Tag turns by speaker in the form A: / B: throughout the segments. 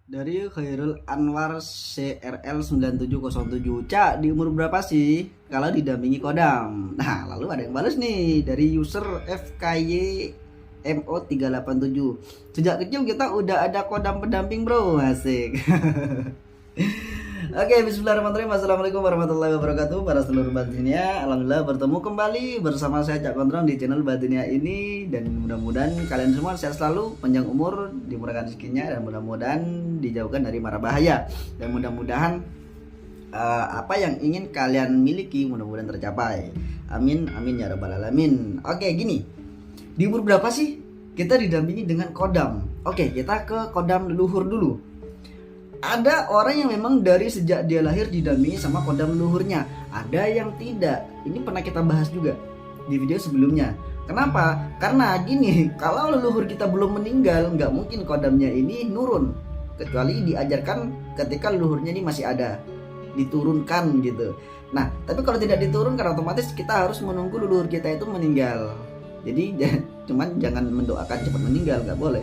A: Dari Khairul Anwar CRL 9707. Cak, di umur berapa sih kalau didampingi Kodam? Nah, lalu ada yang balas nih dari user FKY MO387. Sejak kecil kita udah ada Kodam pendamping, bro. Asik. Oke, bismillahirrahmanirrahim. Assalamualaikum warahmatullahi wabarakatuh para seluruh Batinia. Alhamdulillah bertemu kembali bersama saya Cak Kontrong di channel Batinia ini. Dan mudah-mudahan kalian semua sehat selalu, panjang umur, dimurahkan rezekinya, dan mudah-mudahan dijauhkan dari mara bahaya. Dan mudah-mudahan apa yang ingin kalian miliki mudah-mudahan tercapai. Amin, amin ya rabbal alamin. Oke, gini. Di umur berapa sih kita didampingi dengan Kodam? Oke, kita ke Kodam leluhur dulu. Ada orang yang memang dari sejak dia lahir didampingi sama Kodam leluhurnya. Ada yang tidak. Ini pernah kita bahas juga di video sebelumnya. Kenapa? Karena gini, kalau leluhur kita belum meninggal, nggak mungkin Kodamnya ini nurun. Kecuali diajarkan ketika leluhurnya ini masih ada, diturunkan gitu. Nah, tapi kalau tidak diturunkan, otomatis kita harus menunggu leluhur kita itu meninggal. Jadi cuman jangan mendoakan cepat meninggal, nggak boleh.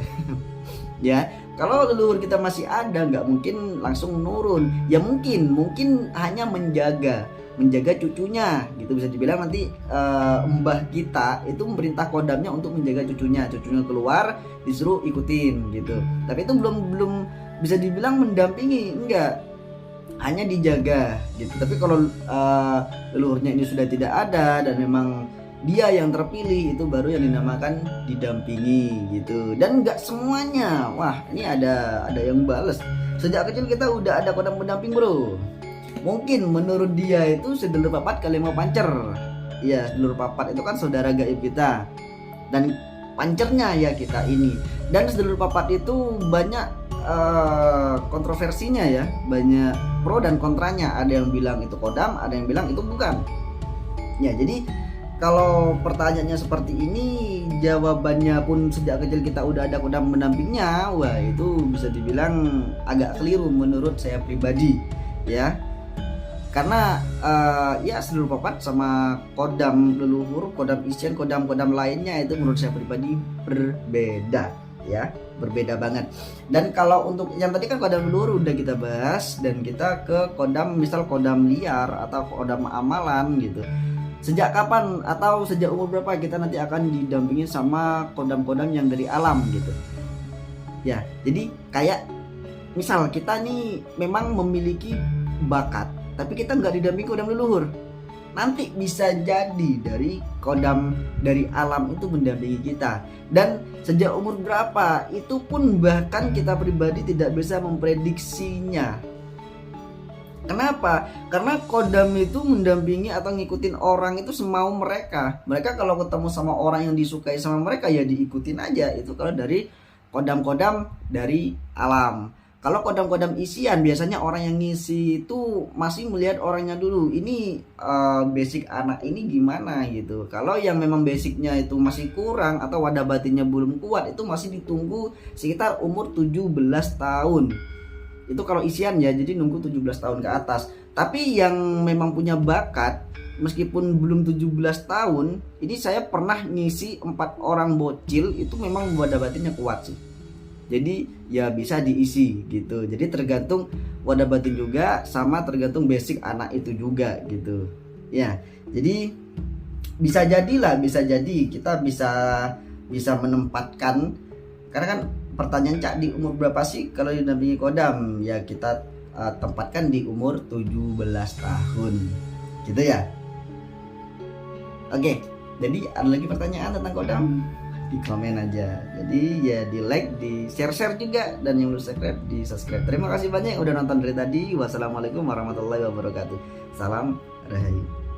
A: Ya, kalau leluhur kita masih ada, nggak mungkin langsung nurun. Ya mungkin hanya menjaga cucunya gitu. Bisa dibilang nanti mbah kita itu memerintah Kodamnya untuk menjaga cucunya keluar disuruh ikutin gitu. Tapi itu belum bisa dibilang mendampingi, enggak, hanya dijaga gitu. Tapi kalau leluhurnya ini sudah tidak ada dan memang dia yang terpilih, itu baru yang dinamakan didampingi gitu. Dan nggak semuanya. Wah, ini ada yang balas. Sejak kecil kita udah ada Kodam pendamping, bro. Mungkin menurut dia itu sedulur papat kali mau pancer. Iya, sedulur papat itu kan saudara gaib kita. Dan pancernya ya kita ini. Dan sedulur papat itu banyak kontroversinya ya, banyak pro dan kontranya. Ada yang bilang itu Kodam, ada yang bilang itu bukan. Ya, jadi kalau pertanyaannya seperti ini, jawabannya pun sejak kecil kita udah ada Kodam pendampingnya. Wah, itu bisa dibilang agak keliru menurut saya pribadi ya. Karena ya seluruh papat sama Kodam leluhur, Kodam isian, Kodam lainnya itu menurut saya pribadi berbeda ya, berbeda banget. Dan kalau untuk yang tadi kan Kodam leluhur udah kita bahas, dan kita ke Kodam, misal Kodam liar atau Kodam amalan gitu. Sejak kapan atau sejak umur berapa kita nanti akan didampingi sama Kodam-Kodam yang dari alam gitu. Ya, jadi kayak misal kita nih memang memiliki bakat, tapi kita nggak didampingi Kodam leluhur. Nanti bisa jadi dari Kodam dari alam itu mendampingi kita. Dan sejak umur berapa itu pun bahkan kita pribadi tidak bisa memprediksinya. Kenapa? Karena Kodam itu mendampingi atau ngikutin orang itu semau mereka. Mereka kalau ketemu sama orang yang disukai sama mereka, ya diikutin aja. Itu kalau dari Kodam-Kodam dari alam. Kalau Kodam-Kodam isian, biasanya orang yang ngisi itu masih melihat orangnya dulu. Ini basic anak ini gimana gitu. Kalau yang memang basicnya itu masih kurang atau wadah batinnya belum kuat, itu masih ditunggu sekitar umur 17 tahun. Itu kalau isian ya, jadi nunggu 17 tahun ke atas. Tapi yang memang punya bakat, meskipun belum 17 tahun, ini saya pernah ngisi 4 orang bocil, itu memang wadah batinnya kuat sih. Jadi ya bisa diisi gitu. Jadi tergantung wadah batin juga, sama tergantung basic anak itu juga gitu. Ya, jadi bisa jadi kita bisa menempatkan. Karena kan pertanyaan Cak, di umur berapa sih kalau didampingi Kodam? Ya kita tempatkan di umur 17 tahun gitu ya. Oke, jadi ada lagi pertanyaan tentang Kodam? Di komen aja. Jadi ya di like, di share juga, dan yang belum subscribe di subscribe. Terima kasih banyak yang udah nonton dari tadi. Wassalamualaikum warahmatullahi wabarakatuh. Salam Rahayu.